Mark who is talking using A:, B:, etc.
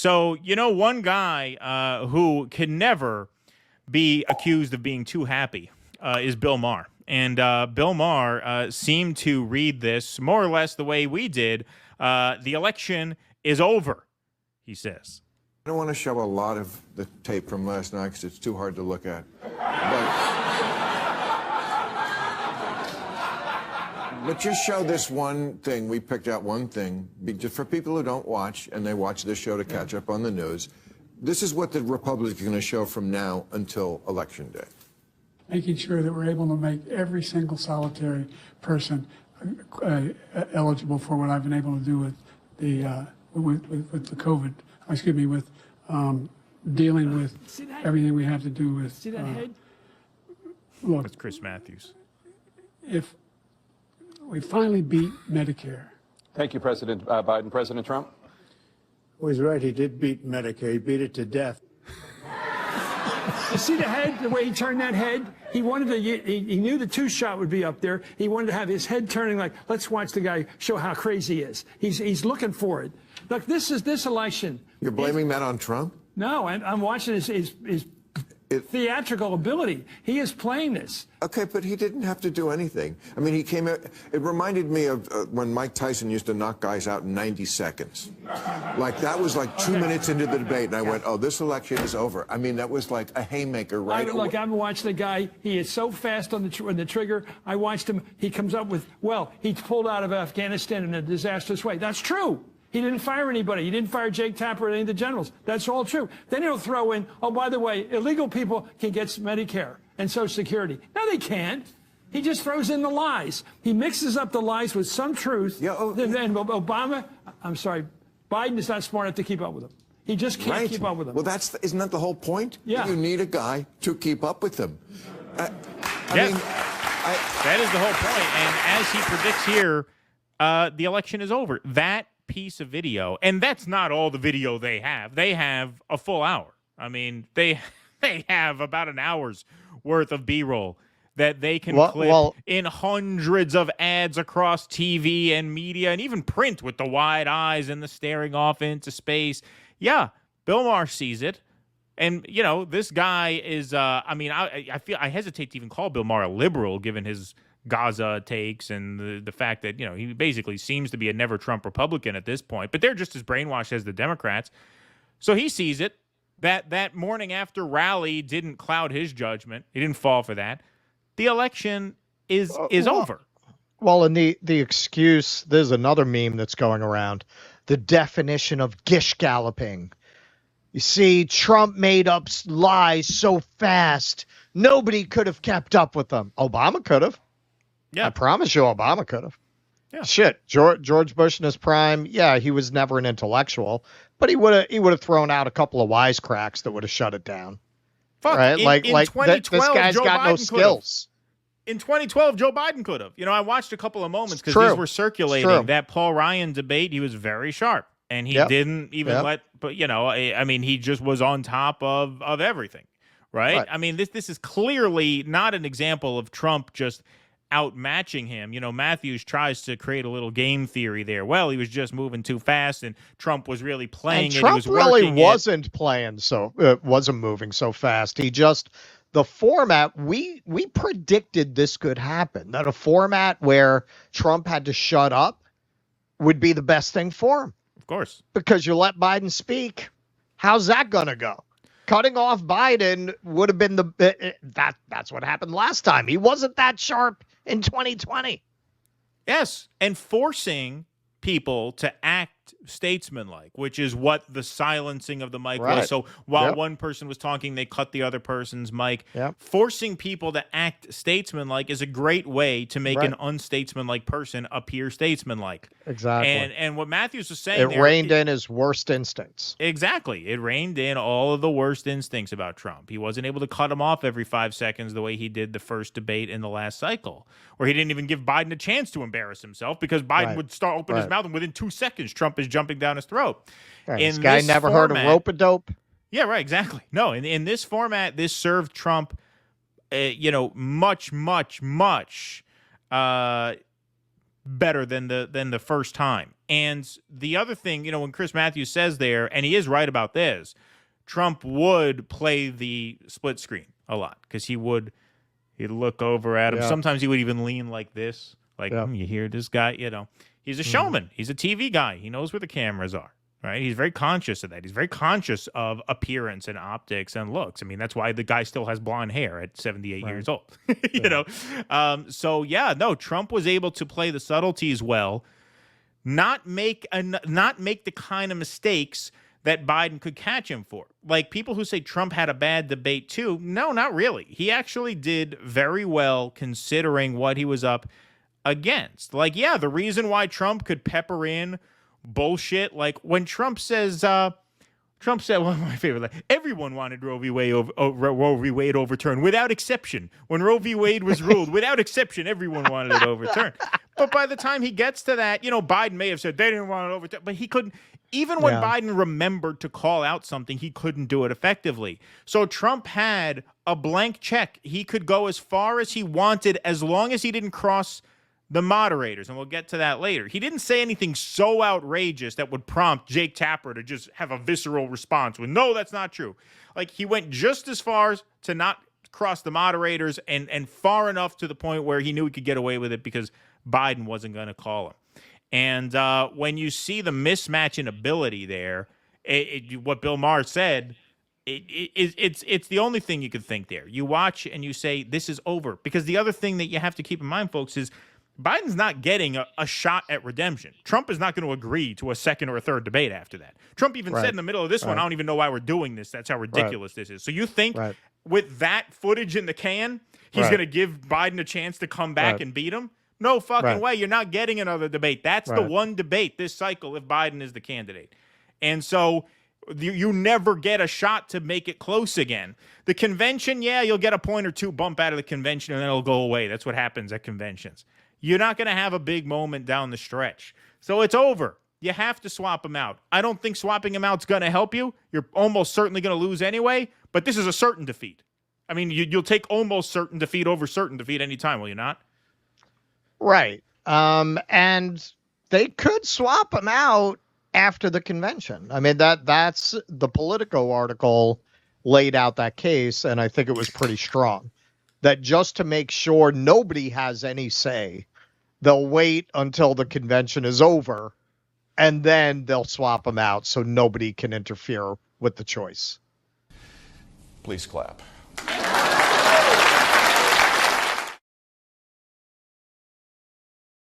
A: So, one guy who can never be accused of being too happy is Bill Maher. And Bill Maher seemed to read this more or less the way we did. The election is over, he says.
B: I don't want to show a lot of the tape from last night because it's too hard to look at. But just show this one thing. We picked out one thing. Just for people who don't watch, and they watch this show to catch up on the news, this is what the Republicans are going to show from now until Election Day.
C: Making sure that we're able to make every single solitary person eligible for what I've been able to do with the with the COVID. Excuse me, with dealing with everything we have to do with.
D: See that head?
A: Look, it's Chris Matthews.
C: If we finally beat Medicare.
E: Thank you, President Biden. President Trump?
F: Well, he's right. He did beat Medicare. He beat it to death.
D: You see the head, the way he turned that head? He wanted to. He knew the two-shot would be up there. He wanted to have his head turning like, let's watch the guy show how crazy he is. He's looking for it. Look, this election.
B: You're blaming that on Trump?
D: No, I'm watching his theatrical ability. He is playing this.
B: Okay, but he didn't have to do anything. I mean, he came out. It reminded me of when Mike Tyson used to knock guys out in 90 seconds. Like, that was like 2 minutes into the debate, and I went, oh, this election is over. I mean, that was like a haymaker, right?
D: Look, I'm watching the guy. He is so fast on the trigger. I watched him. He comes up with, well, he pulled out of Afghanistan in a disastrous way. That's true. He didn't fire anybody. He didn't fire Jake Tapper or any of the generals. That's all true. Then he'll throw in, oh, by the way, illegal people can get Medicare and Social Security. No, they can't. He just throws in the lies. He mixes up the lies with some truth.
B: Yeah,
D: Then Obama, I'm sorry, Biden is not smart enough to keep up with him. He just can't keep up with him.
B: Well, isn't that the whole point?
D: Yeah.
B: You need a guy to keep up with them.
A: That is the whole point. And as he predicts here, the election is over. That piece of video, and that's not all the video they have. They have a full hour. I mean, they have about an hour's worth of B-roll that they can clip in hundreds of ads across TV and media and even print with the wide eyes and the staring off into space. Yeah, Bill Maher sees it. And, this guy is, I hesitate to even call Bill Maher a liberal given his Gaza takes and the fact that, he basically seems to be a never Trump Republican at this point, but they're just as brainwashed as the Democrats. So he sees it. That morning after rally didn't cloud his judgment. He didn't fall for that. The election is over.
G: Well, and the excuse, there's another meme that's going around. The definition of Gish galloping. You see, Trump made up lies so fast, nobody could have kept up with them. Obama could have. Yeah, I promise you, Obama could have. Yeah, shit. George Bush in his prime, yeah, he was never an intellectual, but he would have thrown out a couple of wisecracks that would have shut it down.
A: Fuck,
G: right?
A: In 2012,
G: this guy's
A: Joe
G: got
A: Biden
G: no skills.
A: In 2012, Joe Biden could have. I watched a couple of moments because these were circulating. That Paul Ryan debate, he was very sharp, and he didn't even let. But he just was on top of everything, right? I mean, this is clearly not an example of Trump just outmatching him. Matthews tries to create a little game theory there. Well, he was just moving too fast, and Trump was really playing it.
G: Trump
A: he was
G: really wasn't playing wasn't moving so fast. He just the format we predicted this could happen. That a format where Trump had to shut up would be the best thing for him.
A: Of course,
G: because you let Biden speak. How's that gonna go? Cutting off Biden would have been that's what happened last time. He wasn't that sharp in 2020.
A: Yes, and forcing people to act statesmanlike, which is what the silencing of the mic was. So while one person was talking, they cut the other person's mic. Forcing people to act statesmanlike is a great way to make an unstatesmanlike person appear statesmanlike.
G: Exactly.
A: And what Matthews was saying,
G: it reined in his worst instincts.
A: Exactly. It reined in all of the worst instincts about Trump. He wasn't able to cut him off every 5 seconds the way he did the first debate in the last cycle, where he didn't even give Biden a chance to embarrass himself because Biden would start open his mouth, and within 2 seconds, Trump is jumping down his throat.
G: This guy never heard of rope-a-dope.
A: Yeah, right, exactly. No, in this format, this served Trump, much, much, much better than the first time. And the other thing, you know, when Chris Matthews says there, and he is right about this, Trump would play the split screen a lot because he'd look over at him.
G: Yeah.
A: Sometimes he would even lean like this, like, you hear this guy, you know. He's a showman. He's a TV guy. He knows where the cameras are, right? He's very conscious of that. He's very conscious of appearance and optics and looks. I mean, that's why the guy still has blonde hair at 78 years old, you know? So, yeah, no, Trump was able to play the subtleties well, not make the kind of mistakes that Biden could catch him for. Like, people who say Trump had a bad debate too, no, not really. He actually did very well considering what he was up against. Like, yeah, the reason why Trump could pepper in bullshit, like when Trump said, one of my favorite, like, everyone wanted Roe v. Wade overturned without exception. When Roe v. Wade was ruled, without exception, everyone wanted it overturned. But by the time he gets to that, you know, Biden may have said they didn't want it overturned, but he couldn't. Even when Biden remembered to call out something, he couldn't do it effectively. So Trump had a blank check. He could go as far as he wanted as long as he didn't cross the moderators, and we'll get to that later. He didn't say anything so outrageous that would prompt Jake Tapper to just have a visceral response with, no, that's not true. Like, he went just as far as to not cross the moderators and far enough to the point where he knew he could get away with it because Biden wasn't going to call him. And when you see the mismatch in ability there, what Bill Maher said, it's the only thing you could think there. You watch and you say, this is over. Because the other thing that you have to keep in mind, folks, is Biden's not getting a shot at redemption. Trump is not going to agree to a second or a third debate after that. Trump even said in the middle of this one, I don't even know why we're doing this. That's how ridiculous this is. So you think with that footage in the can, he's going to give Biden a chance to come back and beat him? No fucking way. You're not getting another debate. That's the one debate this cycle if Biden is the candidate. And so you never get a shot to make it close again. The convention, yeah, you'll get a point or two bump out of the convention and then it'll go away. That's what happens at conventions. You're not going to have a big moment down the stretch. So it's over. You have to swap them out. I don't think swapping them out is going to help you. You're almost certainly going to lose anyway, but this is a certain defeat. I mean, you'll take almost certain defeat over certain defeat anytime, will you not?
G: Right. And they could swap them out after the convention. I mean, that's the Politico article laid out that case, and I think it was pretty strong. That just to make sure nobody has any say, they'll wait until the convention is over, and then they'll swap them out so nobody can interfere with the choice.
E: Please clap.